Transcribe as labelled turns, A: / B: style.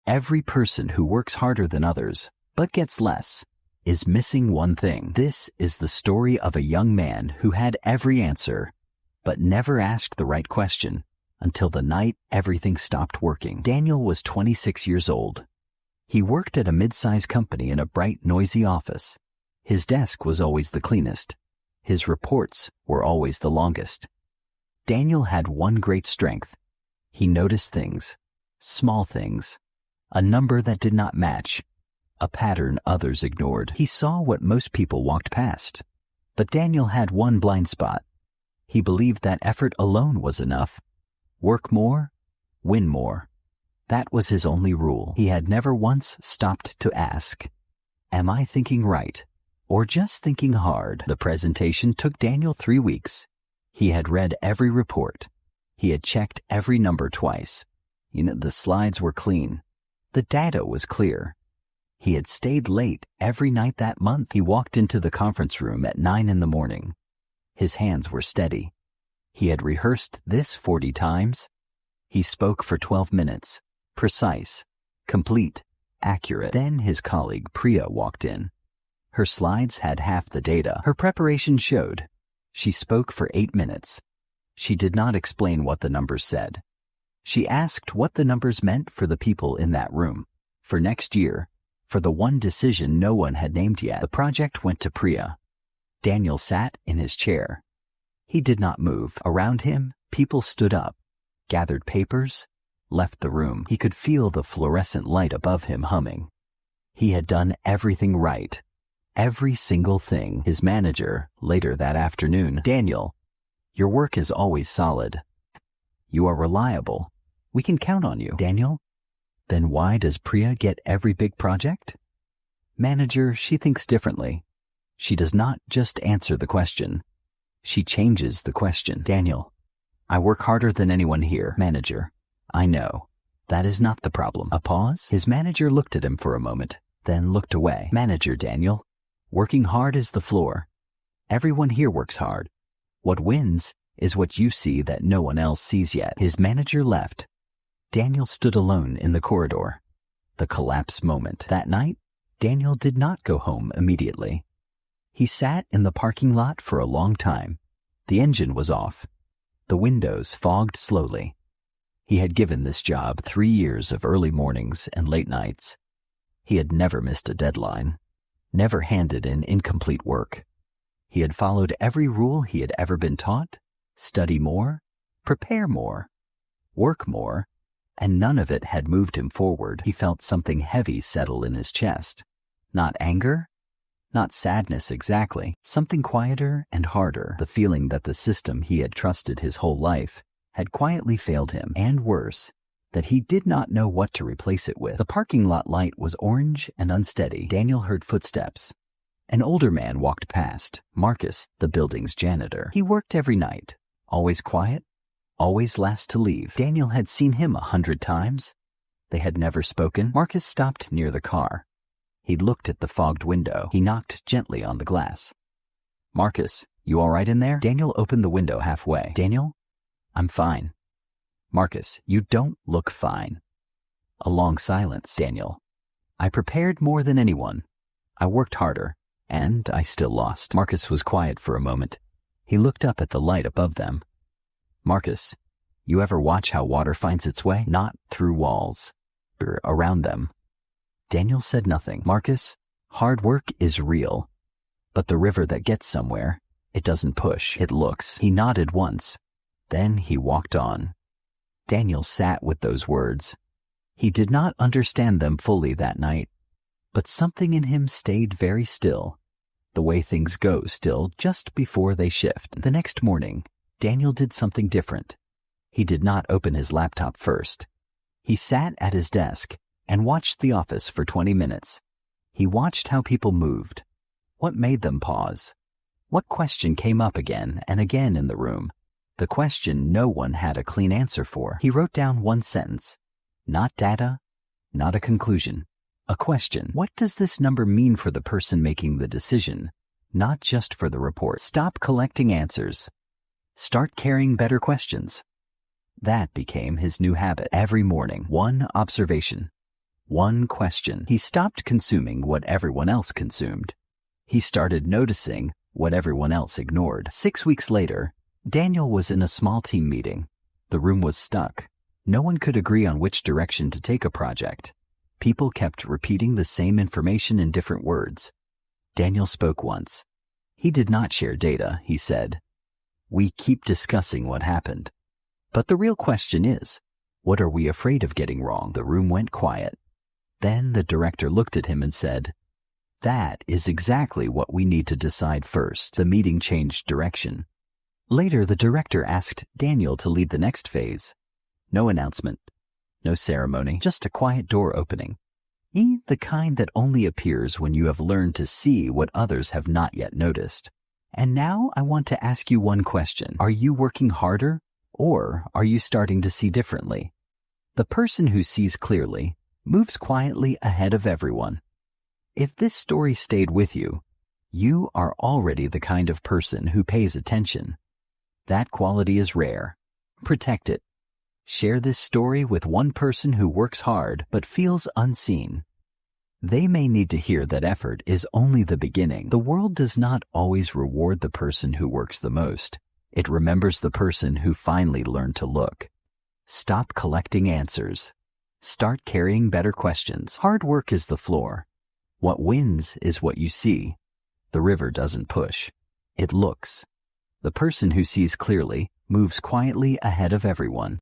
A: Every person who works harder than others, but gets less, is missing one thing. This is the story of a young man who had every answer, but never asked the right question until the night everything stopped working. Daniel was 26 years old. He worked at a mid-sized company in a bright, noisy office. His desk was always the cleanest. His reports were always the longest. Daniel had one great strength. He noticed things, small things, a number that did not match, a pattern others ignored. He saw what most people walked past. But Daniel had one blind spot. He believed that effort alone was enough. Work more, win more. That was his only rule. He had never once stopped to ask, am I thinking right, or just thinking hard? The presentation took Daniel 3 weeks. He had read every report. He had checked every number twice. The slides were clean. The data was clear. He had stayed late every night that month. He walked into the conference room at 9 in the morning. His hands were steady. He had rehearsed this 40 times. He spoke for 12 minutes, precise, complete, accurate. Then his colleague Priya walked in. Her slides had half the data. Her preparation showed. She spoke for 8 minutes. She did not explain what the numbers said. She asked what the numbers meant for the people in that room, for next year, for the one decision no one had named yet. The project went to Priya. Daniel sat in his chair. He did not move. Around him, people stood up, gathered papers, left the room. He could feel the fluorescent light above him humming. He had done everything right. Every single thing. His manager, later that afternoon, Daniel, your work is always solid. You are reliable. We can count on you. Daniel, then why does Priya get every big project? Manager, she thinks differently. She does not just answer the question. She changes the question. Daniel, I work harder than anyone here. Manager, I know. That is not the problem. A pause. His manager looked at him for a moment, then looked away. Manager, Daniel, working hard is the floor. Everyone here works hard. What wins is what you see that no one else sees yet. His manager left. Daniel stood alone in the corridor. The collapse moment. That night, Daniel did not go home immediately. He sat in the parking lot for a long time. The engine was off. The windows fogged slowly. He had given this job 3 years of early mornings and late nights. He had never missed a deadline, never handed in incomplete work. He had followed every rule he had ever been taught: study more, prepare more, work more, and none of it had moved him forward. He felt something heavy settle in his chest. Not anger, not sadness exactly, something quieter and harder, the feeling that the system he had trusted his whole life had quietly failed him, and worse, that he did not know what to replace it with. The parking lot light was orange and unsteady. Daniel heard footsteps. An older man walked past, Marcus, the building's janitor. He worked every night, always quiet, always last to leave. Daniel had seen him 100 times. They had never spoken. Marcus stopped near the car. He looked at the fogged window. He knocked gently on the glass. Marcus, you all right in there? Daniel opened the window halfway. Daniel, I'm fine. Marcus, you don't look fine. A long silence. Daniel, I prepared more than anyone. I worked harder, and I still lost. Marcus was quiet for a moment. He looked up at the light above them. Marcus, you ever watch how water finds its way? Not through walls, or around them. Daniel said nothing. Marcus, hard work is real. But the river that gets somewhere, it doesn't push, it looks. He nodded once. Then he walked on. Daniel sat with those words. He did not understand them fully that night, but something in him stayed very still, the way things go still just before they shift. The next morning, Daniel did something different. He did not open his laptop first. He sat at his desk and watched the office for 20 minutes. He watched how people moved. What made them pause? What question came up again and again in the room? The question no one had a clean answer for. He wrote down one sentence. Not data, not a conclusion. A question. What does this number mean for the person making the decision, not just for the report? Stop collecting answers. Start carrying better questions. That became his new habit. Every morning, one observation. One question. He stopped consuming what everyone else consumed. He started noticing what everyone else ignored. 6 weeks later, Daniel was in a small team meeting. The room was stuck. No one could agree on which direction to take a project. People kept repeating the same information in different words. Daniel spoke once. He did not share data, he said. We keep discussing what happened. But the real question is, what are we afraid of getting wrong? The room went quiet. Then the director looked at him and said, that is exactly what we need to decide first. The meeting changed direction. Later, the director asked Daniel to lead the next phase. No announcement, no ceremony, just a quiet door opening. The kind that only appears when you have learned to see what others have not yet noticed. And now I want to ask you one question. Are you working harder, or are you starting to see differently? The person who sees clearly moves quietly ahead of everyone. If this story stayed with you, you are already the kind of person who pays attention. That quality is rare. Protect it. Share this story with one person who works hard but feels unseen. They may need to hear that effort is only the beginning. The world does not always reward the person who works the most. It remembers the person who finally learned to look. Stop collecting answers. Start carrying better questions. Hard work is the floor. What wins is what you see. The river doesn't push. It looks. The person who sees clearly moves quietly ahead of everyone.